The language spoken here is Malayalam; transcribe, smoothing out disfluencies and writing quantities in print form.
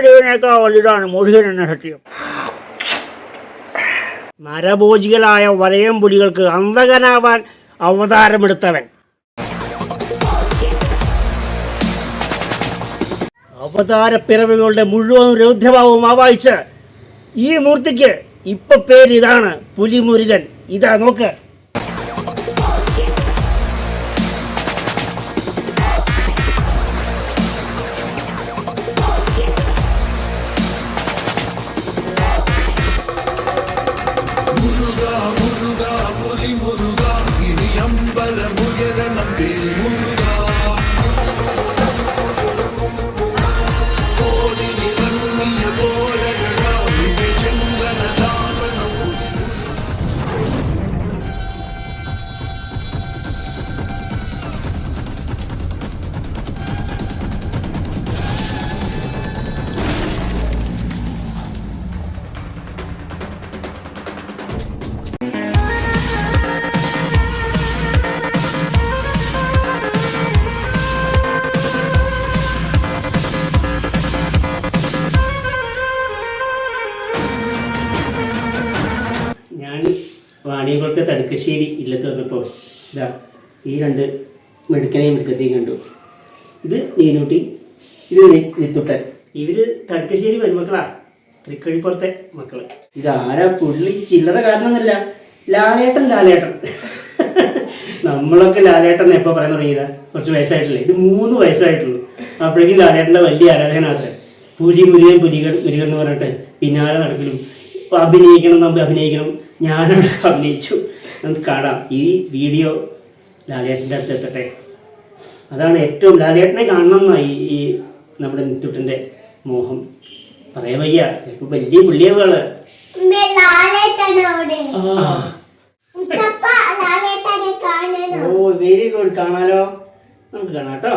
ജീവനേക്കാൾ വലുതാണ് മുരുകൻ എന്ന സത്യം. നരഭോജികളായ വലയം പുലികൾക്ക് അന്തകനാവാൻ അവതാരമെടുത്തവൻ. അവതാരപ്പിറവികളുടെ മുഴുവൻ രൗദ്രഭാവവും ആവാഹിച്ച് ഈ മൂർത്തിക്ക് ഇപ്പൊ പേര് ഇതാണ്, പുലിമുരുകൻ. ഇതാ നോക്ക്. വാണിയംകുളത്തെ തടുക്കശ്ശേരി ഇല്ലത്ത് വന്നപ്പോൾ ഇതാ ഈ രണ്ട് മെടുക്കനെയും മെടുക്കത്തെയും കണ്ടു. ഇത് നീനൂട്ടി, ഇത് നിത്തുട്ടൻ. ഇവര് തടുക്കശ്ശേരി പെൺമക്കളാ, തൃക്കഴിപ്പുറത്തെ മക്കള്. ഇതാരാ പുള്ളി ചില്ലറ കാരണമൊന്നുമല്ല, ലാലേട്ടൻ. നമ്മളൊക്കെ ലാലേട്ടൻ എപ്പോൾ പറയാൻ തുടങ്ങിയതാ? കുറച്ച് വയസ്സായിട്ടില്ലേ? ഇത് 3 വയസ്സായിട്ടുള്ളൂ. അപ്പോഴേക്കും ലാലേട്ടൻ്റെ വലിയ ആരാധകനാത്ര. മുരുകൻ എന്ന് പറഞ്ഞിട്ട് പിന്നാലെ നടക്കലും അഭിനയിക്കണം. ഞാനവിടെ അഭിനയിച്ചു. നമുക്ക് കാണാം. ഈ വീഡിയോ ലാലേട്ടൻ്റെ അടുത്ത് എത്തട്ടെ. അതാണ് ഏറ്റവും ലാലേട്ടനെ കാണണം എന്നായി ഈ നമ്മുടെ നിത്തുട്ടൻ്റെ മോഹം. പറയാൻ വയ്യ, ചിലപ്പോൾ വലിയ പുള്ളിയാവുകള്. ഓ വെരി ഗുഡ്. കാണാലോ, നമുക്ക് കാണാം കേട്ടോ.